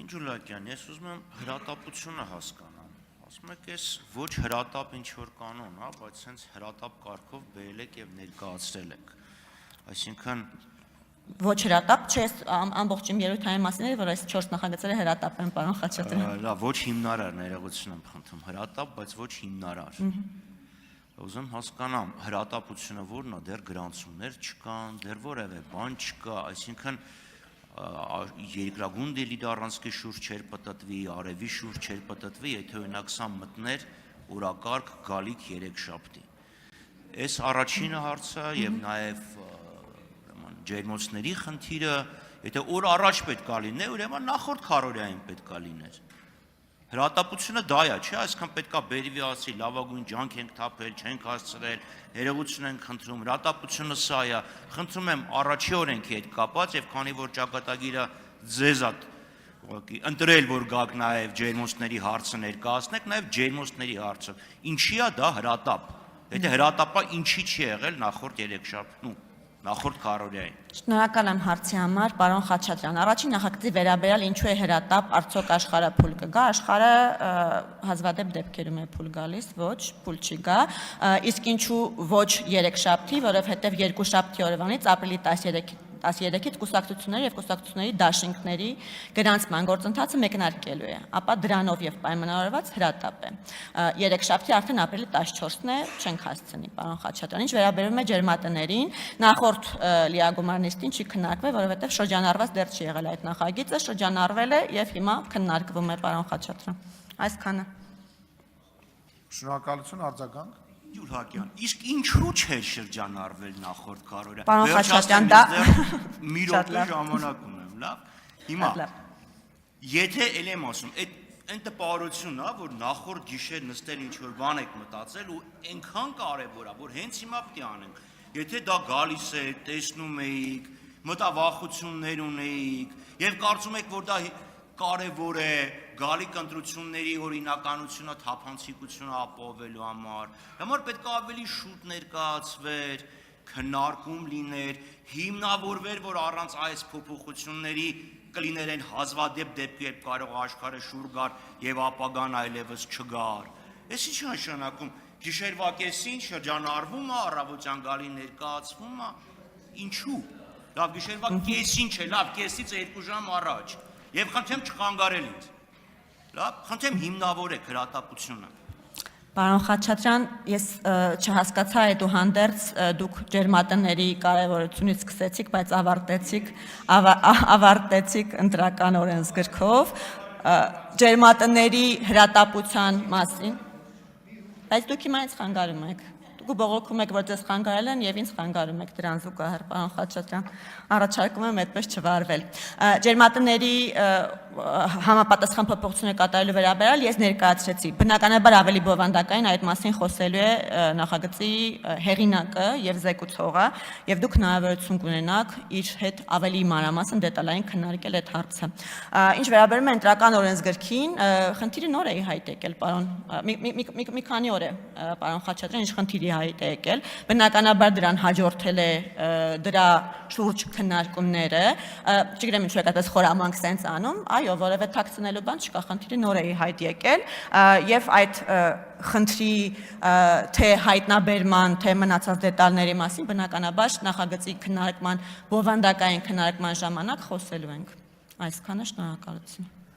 Ջուլակյան, ես ուզում եմ հրատապությունը հասկանամ, ասում եք ես ոչ հրատապ ինչ-որ կանոն, բայց հենց հրատապ կարգով բերել եք և ներկայացրել եք, այսինքն Ոչ հրատապ, չէ, ամբողջ իմ ելույթային մասին էր, որ այս 4 նախագծերը հրատապ են, պարոն Խաչատրյան։ Լավ, ոչ հիմնարար, ներողություն եմ խնդրում, հրատապ, բայց ոչ հիմնարար։ Ուզում հասկանամ, հրատապությունը որն է, դեռ գրանցումներ չկան, դեռ որևէ բան չկա, այսինքն երկրագույն դիլիդարանսկի շուրջ չէր պտտվի, արևի շուրջ չէր պտտվի, եթե օրինակ սա մտներ օրակարգ գալիք 3 շաբթի։ Այս առաջինը հարցը եւ նաեւ ջերմոցների խնդիրը, եթե օր առաջ պետք է լիներ, ուրեմն նախորդ քառօրյային պետք է լիներ։ Հրատապությունը դա է, չէ՞, այսքան պետք է բերվի ասի, լավագույն ջանք ենք թափել, չենք հասցրել, ներողություն ենք խնդրում, հրատապությունը սա է, խնդրում եմ առաջի օրենքի հետ կապած եւ քանի որ ճակատագիրը ձեզ է ընտրել, որ գաք նաեւ ջերմոցների հարցը ներկայացնեք, նաեւ ջերմոցների հարցը։ Ինչի է դա հրատապ։ Եթե հրատապը ինչի չի եղել նախորդ 3 շաբթի, նախորդ քառօրյային։ Շնորհակալ եմ հարցի համար, պարոն Խաչատրյան։ Առաջին նախագծի վերաբերյալ ինչու է հրատապ, արդյոք աշխարհը փուլ կգա, աշխարհը հազվադեպ դեպքերում է փուլ գալիս, ոչ, փուլ չի գա, իսկ ինչու ոչ 3 շաբթի, որովհետև 2 շաբթի օրվանից ապրիլի 13-ից կուսակցությունների եւ կուսակցությունների դաշինքների գրանցման գործընթացը մեկնարկելու է, ապա դրանով եւ պայմանավորված հրատապ է։ 3 շաբթի արդեն ապրիլի 14-ն է, չենք հասցնի, պարոն Խաչատրյան։ Ինչ վերաբերում է ջերմատներին, նախորդ լիագումար նիստին չի քննարկվել, որովհետեւ շրջանառված դեռ չի եղել այդ նախագիծը, շրջանառվել է եւ հիմա քննարկվում է, պարոն Խաչատրյան։ Այսքանը։ Շնորհակալություն, արձագանք։ Ջուլակյան, իսկ ինչու չէր շրջանառվել նախորդ քառօրյա։ Պարոն Խաչատրյան, դա մի րոպե ժամանակ ունեմ, լավ։ Հիմա եթե ել եմ ասում, այն տպավորությունն է, որ նախորդ գիշեր նստել ինչ-որ բան եք մտածել ու այնքան կարևոր է, որ հենց հիմա պետք է անենք։ Եթե դա գալիս է, տեսնում էիք, մտավախություններ ունեիք եւ կարծում եք, որ դա կարևոր է գալիք ընտրությունների օրինականությունը, թափանցիկությունը ապահովելու համար պետք է ավելի շուտ ներկայացվեր, քննարկում լիներ, հիմնավորվեր, որ առանց այս փոփոխությունների կլիներ այն հազվադեպ դեպքի, երբ կարող աշխարհը շուռ գար եւ ապագան այլևս չգար։ Էս ինչ է նշանակում, գիշերվա կեսին շրջանառվում է, առավոտյան գալի ներկայացվում է, ինչու։ Լավ, գիշերվա կեսին չէ, լավ, կեսից 2 ժամ առաջ։ Եվ խնդրեմ չխանգարել ինձ։ Լավ, խնդրեմ հիմնավորեք հրատապությունը։ Պարոն Խաչատրյան, ես չհասկացա այդուհանդերձ դուք ջերմատների կարևորությունից սկսեցիք, բայց ավարտեցիք ընտրական օրենսգրքով ջերմատների հրատապության մասին, բայց դուք հիմա ինձ խանգարում եք։ Դուք բողոքում եք, որ ձեզ խանգարել են եւ ինձ խանգարում եք դրան զուգահեռ, պարոն Խաչատրյան, առաջարկում եմ այդպես չվարվել։ Ջերմատների համապատասխան փոփոխություններ կատարելու վերաբերյալ ես ներկայացրեցի։ Բնականաբար ավելի բովանդակային այդ մասին խոսելու է նախագծի հեղինակը եւ զեկուցողը, եւ դուք հնարավորություն կունենաք իր հետ ավելի մանրամասն դետալային քննարկել այդ հարցը։ Ինչ վերաբերում է ընտրական օրենսգրքին, խնդիրը նոր է հայտ եկել, պարոն, մի քանի օր է, պարոն Խաչատրյան, ինչ խնդիրի հայտ է եկել, բնականաբար դրան հաջորդել է դրա շուրջ քննարկումները, չգիտեմ ինչու եք այդպես խորամանկ սենց անում, այո, որևէ թաքցնելու բան չկա, խնդիրը նոր է հայտ եկել եւ այդ խնդրի թե հայտնաբերման, թե մնացած դետալների մասին բնականաբար նախագծի քննարկման, բովանդակային քննարկման ժամանակ խոսելու ենք։ Այսքանը, շնորհակալություն։